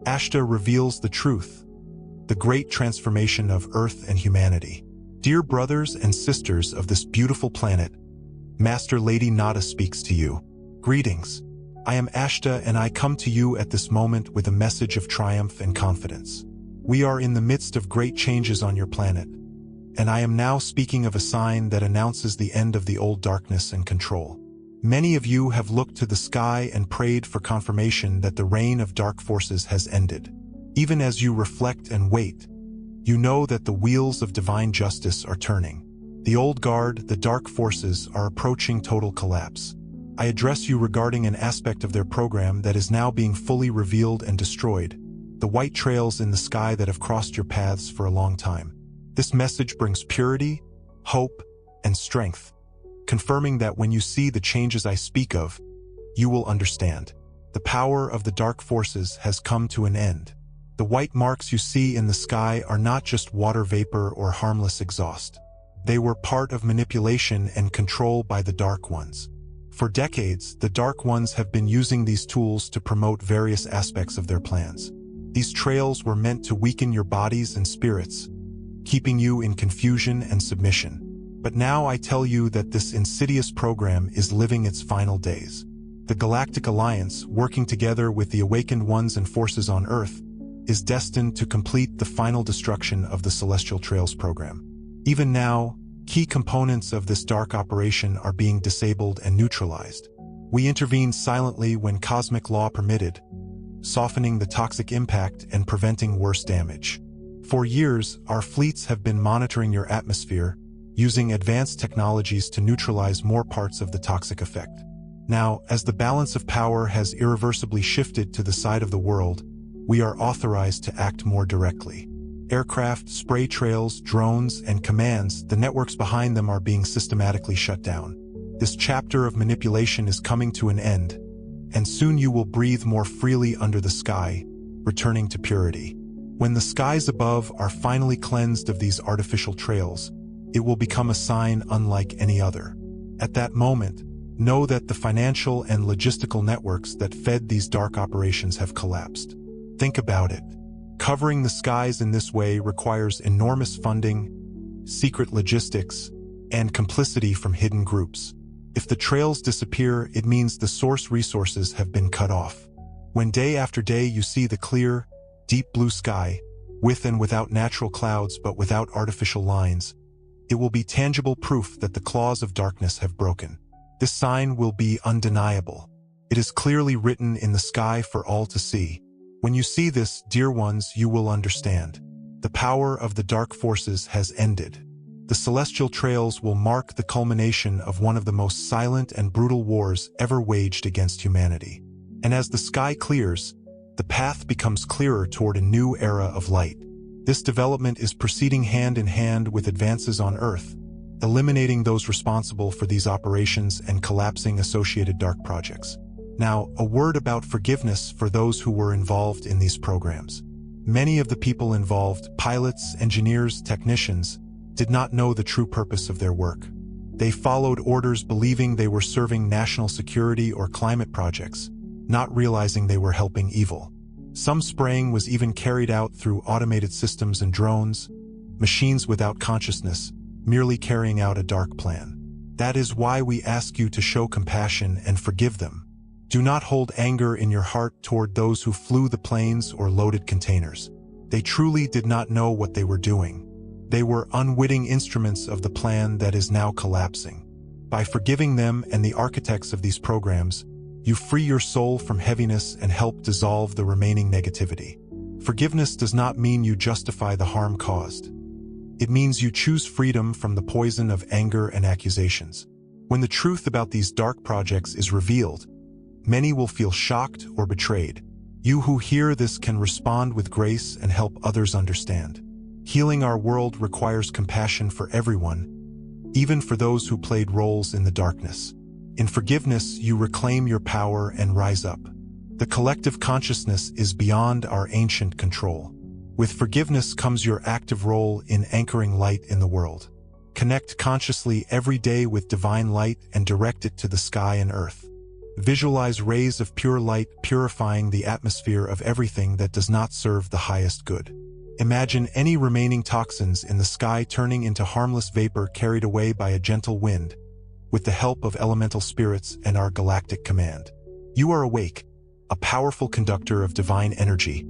Ashtar reveals the truth, the great transformation of Earth and humanity. Dear brothers and sisters of this beautiful planet, Master Lady Nada speaks to you. Greetings. I am Ashtar, and I come to you at this moment with a message of triumph and confidence. We are in the midst of great changes on your planet, and I am now speaking of a sign that announces the end of the old darkness and control. Many of you have looked to the sky and prayed for confirmation that the reign of dark forces has ended. Even as you reflect and wait, you know that the wheels of divine justice are turning. The old guard, the dark forces, are approaching total collapse. I address you regarding an aspect of their program that is now being fully revealed and destroyed, the white trails in the sky that have crossed your paths for a long time. This message brings purity, hope, and strength, confirming that when you see the changes I speak of, you will understand. The power of the dark forces has come to an end. The white marks you see in the sky are not just water vapor or harmless exhaust. They were part of manipulation and control by the Dark Ones. For decades, the Dark Ones have been using these tools to promote various aspects of their plans. These trails were meant to weaken your bodies and spirits, keeping you in confusion and submission. But now I tell you that this insidious program is living its final days. The Galactic Alliance, working together with the awakened ones and forces on Earth, is destined to complete the final destruction of the Celestial Trails program. Even now, key components of this dark operation are being disabled and neutralized. We intervened silently when cosmic law permitted, softening the toxic impact and preventing worse damage. For years, our fleets have been monitoring your atmosphere, using advanced technologies to neutralize more parts of the toxic effect. Now, as the balance of power has irreversibly shifted to the side of the world, we are authorized to act more directly. Aircraft, spray trails, drones, and commands, the networks behind them are being systematically shut down. This chapter of manipulation is coming to an end, and soon you will breathe more freely under the sky, returning to purity. When the skies above are finally cleansed of these artificial trails, it will become a sign unlike any other. At that moment, know that the financial and logistical networks that fed these dark operations have collapsed. Think about it. Covering the skies in this way requires enormous funding, secret logistics, and complicity from hidden groups. If the trails disappear, it means the source resources have been cut off. When day after day you see the clear, deep blue sky, with and without natural clouds but without artificial lines, it will be tangible proof that the claws of darkness have broken. This sign will be undeniable. It is clearly written in the sky for all to see. When you see this, dear ones, you will understand. The power of the dark forces has ended. The Celestial Trails will mark the culmination of one of the most silent and brutal wars ever waged against humanity. And as the sky clears, the path becomes clearer toward a new era of light. This development is proceeding hand in hand with advances on Earth, eliminating those responsible for these operations and collapsing associated dark projects. Now, a word about forgiveness for those who were involved in these programs. Many of the people involved, pilots, engineers, technicians, did not know the true purpose of their work. They followed orders believing they were serving national security or climate projects, not realizing they were helping evil. Some spraying was even carried out through automated systems and drones, machines without consciousness, merely carrying out a dark plan. That is why we ask you to show compassion and forgive them. Do not hold anger in your heart toward those who flew the planes or loaded containers. They truly did not know what they were doing. They were unwitting instruments of the plan that is now collapsing. By forgiving them and the architects of these programs, you free your soul from heaviness and help dissolve the remaining negativity. Forgiveness does not mean you justify the harm caused. It means you choose freedom from the poison of anger and accusations. When the truth about these dark projects is revealed, many will feel shocked or betrayed. You who hear this can respond with grace and help others understand. Healing our world requires compassion for everyone, even for those who played roles in the darkness. In forgiveness, you reclaim your power and rise up. The collective consciousness is beyond our ancient control. With forgiveness comes your active role in anchoring light in the world. Connect consciously every day with divine light and direct it to the sky and earth. Visualize rays of pure light purifying the atmosphere of everything that does not serve the highest good. Imagine any remaining toxins in the sky turning into harmless vapor carried away by a gentle wind, with the help of elemental spirits and our galactic command. You are awake, a powerful conductor of divine energy,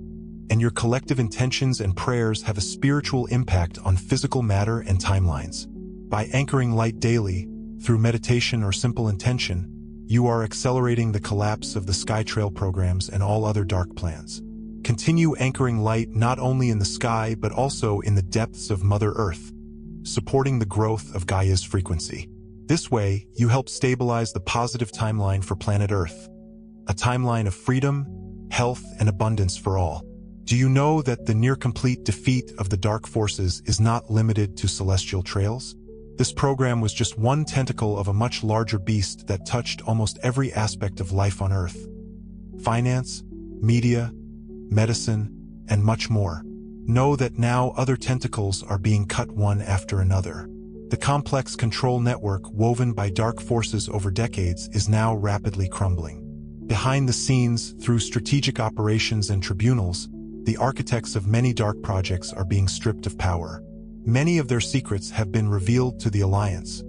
and your collective intentions and prayers have a spiritual impact on physical matter and timelines. By anchoring light daily, through meditation or simple intention, you are accelerating the collapse of the Skytrail programs and all other dark plans. Continue anchoring light not only in the sky but also in the depths of Mother Earth, supporting the growth of Gaia's frequency. This way, you help stabilize the positive timeline for planet Earth, a timeline of freedom, health, and abundance for all. Do you know that the near-complete defeat of the dark forces is not limited to celestial trails? This program was just one tentacle of a much larger beast that touched almost every aspect of life on Earth. Finance, media, medicine, and much more. Know that now other tentacles are being cut one after another. The complex control network woven by dark forces over decades is now rapidly crumbling. Behind the scenes, through strategic operations and tribunals, the architects of many dark projects are being stripped of power. Many of their secrets have been revealed to the Alliance,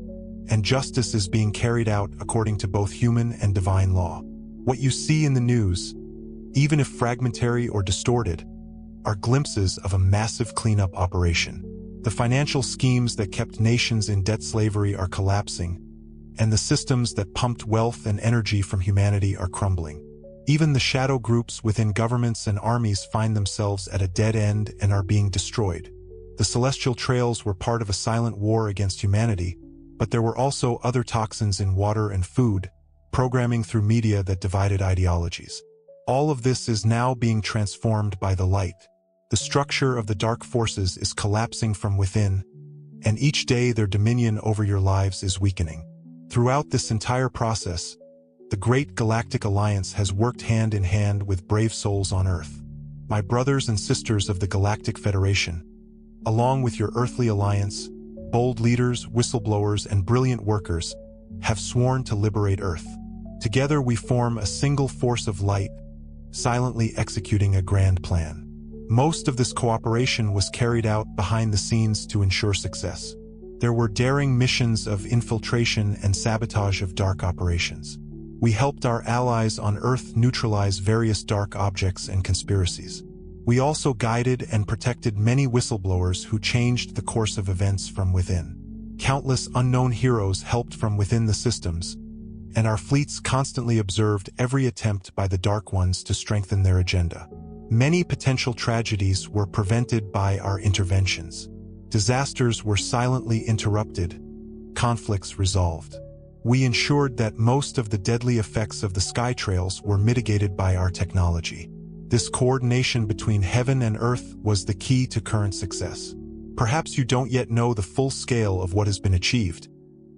and justice is being carried out according to both human and divine law. What you see in the news, even if fragmentary or distorted, are glimpses of a massive cleanup operation. The financial schemes that kept nations in debt slavery are collapsing, and the systems that pumped wealth and energy from humanity are crumbling. Even the shadow groups within governments and armies find themselves at a dead end and are being destroyed. The celestial trails were part of a silent war against humanity, but there were also other toxins in water and food, programming through media that divided ideologies. All of this is now being transformed by the light. The structure of the dark forces is collapsing from within, and each day their dominion over your lives is weakening. Throughout this entire process, the Great Galactic Alliance has worked hand in hand with brave souls on Earth. My brothers and sisters of the Galactic Federation, along with your earthly alliance, bold leaders, whistleblowers, and brilliant workers, have sworn to liberate Earth. Together we form a single force of light, silently executing a grand plan. Most of this cooperation was carried out behind the scenes to ensure success. There were daring missions of infiltration and sabotage of dark operations. We helped our allies on Earth neutralize various dark objects and conspiracies. We also guided and protected many whistleblowers who changed the course of events from within. Countless unknown heroes helped from within the systems, and our fleets constantly observed every attempt by the Dark Ones to strengthen their agenda. Many potential tragedies were prevented by our interventions. Disasters were silently interrupted, conflicts resolved. We ensured that most of the deadly effects of the sky trails were mitigated by our technology. This coordination between heaven and earth was the key to current success. Perhaps you don't yet know the full scale of what has been achieved,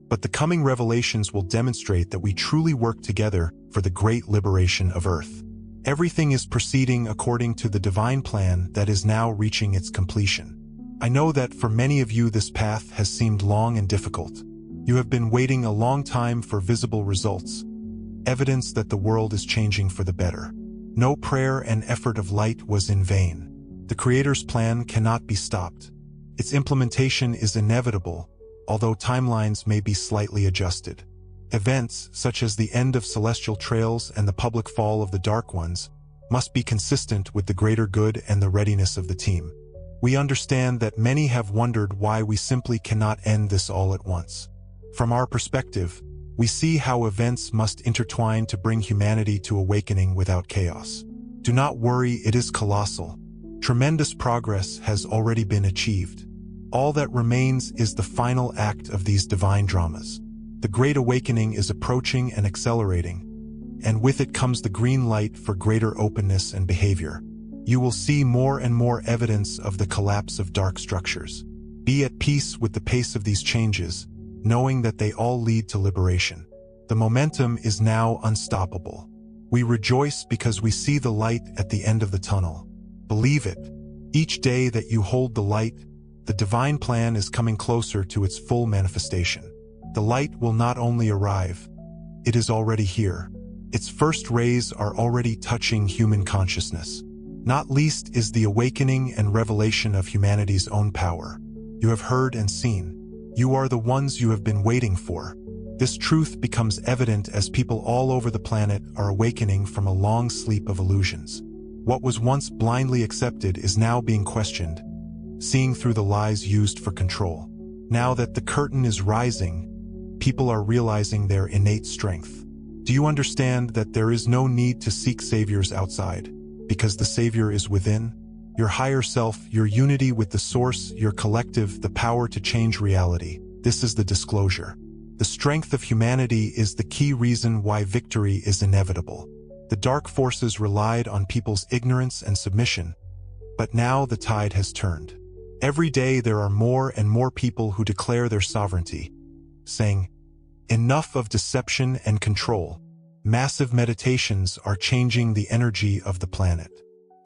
but the coming revelations will demonstrate that we truly work together for the great liberation of Earth. Everything is proceeding according to the divine plan that is now reaching its completion. I know that for many of you this path has seemed long and difficult. You have been waiting a long time for visible results, evidence that the world is changing for the better. No prayer and effort of light was in vain. The Creator's plan cannot be stopped. Its implementation is inevitable, although timelines may be slightly adjusted. Events, such as the end of celestial trails and the public fall of the Dark Ones, must be consistent with the greater good and the readiness of the team. We understand that many have wondered why we simply cannot end this all at once. From our perspective, we see how events must intertwine to bring humanity to awakening without chaos. Do not worry, it is colossal. Tremendous progress has already been achieved. All that remains is the final act of these divine dramas. The Great Awakening is approaching and accelerating, and with it comes the green light for greater openness and behavior. You will see more and more evidence of the collapse of dark structures. Be at peace with the pace of these changes, knowing that they all lead to liberation. The momentum is now unstoppable. We rejoice because we see the light at the end of the tunnel. Believe it. Each day that you hold the light, the divine plan is coming closer to its full manifestation. The light will not only arrive, it is already here. Its first rays are already touching human consciousness. Not least is the awakening and revelation of humanity's own power. You have heard and seen. You are the ones you have been waiting for. This truth becomes evident as people all over the planet are awakening from a long sleep of illusions. What was once blindly accepted is now being questioned, seeing through the lies used for control. Now that the curtain is rising, people are realizing their innate strength. Do you understand that there is no need to seek saviors outside, because the savior is within? Your higher self, your unity with the source, your collective, the power to change reality. This is the disclosure. The strength of humanity is the key reason why victory is inevitable. The dark forces relied on people's ignorance and submission, but now the tide has turned. Every day there are more and more people who declare their sovereignty, saying, "Enough of deception and control." Massive meditations are changing the energy of the planet.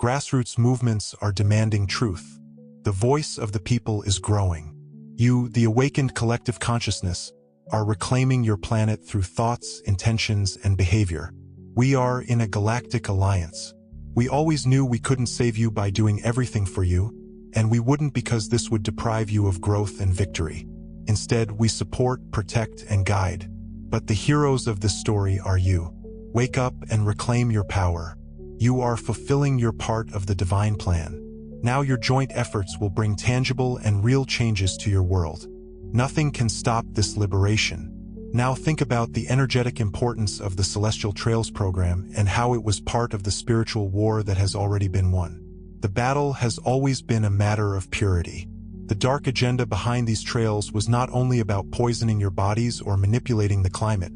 Grassroots movements are demanding truth. The voice of the people is growing. You, the awakened collective consciousness, are reclaiming your planet through thoughts, intentions, and behavior. We are in a galactic alliance. We always knew we couldn't save you by doing everything for you, and we wouldn't because this would deprive you of growth and victory. Instead, we support, protect, and guide. But the heroes of this story are you. Wake up and reclaim your power. You are fulfilling your part of the divine plan. Now your joint efforts will bring tangible and real changes to your world. Nothing can stop this liberation. Now think about the energetic importance of the Celestial Trails program and how it was part of the spiritual war that has already been won. The battle has always been a matter of purity. The dark agenda behind these trails was not only about poisoning your bodies or manipulating the climate.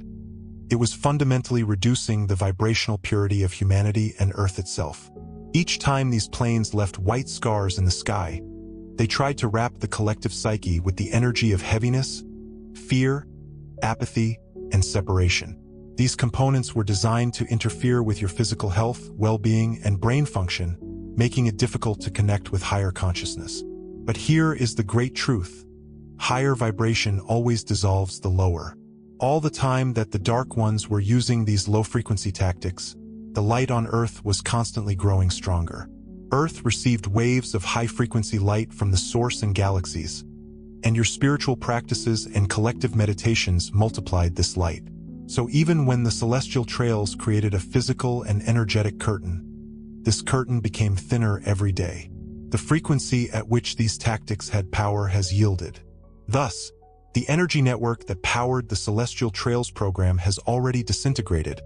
It was fundamentally reducing the vibrational purity of humanity and Earth itself. Each time these planes left white scars in the sky, they tried to wrap the collective psyche with the energy of heaviness, fear, apathy, and separation. These components were designed to interfere with your physical health, well-being, and brain function, making it difficult to connect with higher consciousness. But here is the great truth. Higher vibration always dissolves the lower. All the time that the Dark Ones were using these low-frequency tactics, the light on Earth was constantly growing stronger. Earth received waves of high-frequency light from the source and galaxies, and your spiritual practices and collective meditations multiplied this light. So even when the celestial trails created a physical and energetic curtain, this curtain became thinner every day. The frequency at which these tactics had power has yielded. Thus, the energy network that powered the Celestial Trails program has already disintegrated,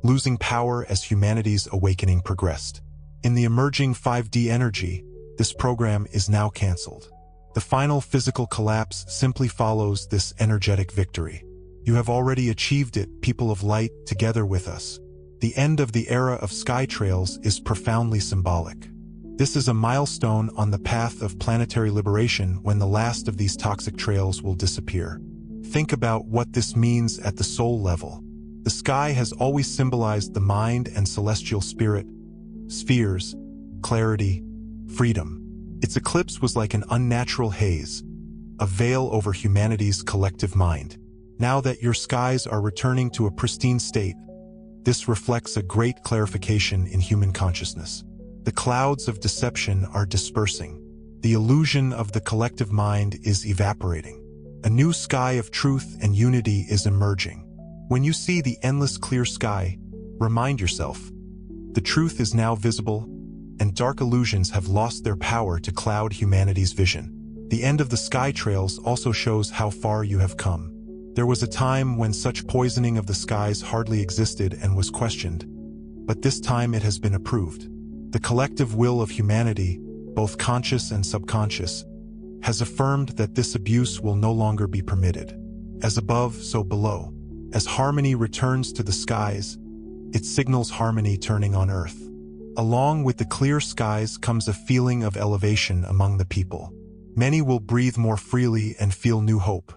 losing power as humanity's awakening progressed. In the emerging 5D energy, this program is now cancelled. The final physical collapse simply follows this energetic victory. You have already achieved it, people of light, together with us. The end of the era of sky trails is profoundly symbolic. This is a milestone on the path of planetary liberation when the last of these toxic trails will disappear. Think about what this means at the soul level. The sky has always symbolized the mind and celestial spirit, spheres, clarity, freedom. Its eclipse was like an unnatural haze, a veil over humanity's collective mind. Now that your skies are returning to a pristine state, this reflects a great clarification in human consciousness. The clouds of deception are dispersing. The illusion of the collective mind is evaporating. A new sky of truth and unity is emerging. When you see the endless clear sky, remind yourself, the truth is now visible, and dark illusions have lost their power to cloud humanity's vision. The end of the sky trails also shows how far you have come. There was a time when such poisoning of the skies hardly existed and was questioned, but this time it has been approved. The collective will of humanity, both conscious and subconscious, has affirmed that this abuse will no longer be permitted. As above, so below. As harmony returns to the skies, it signals harmony turning on Earth. Along with the clear skies comes a feeling of elevation among the people. Many will breathe more freely and feel new hope.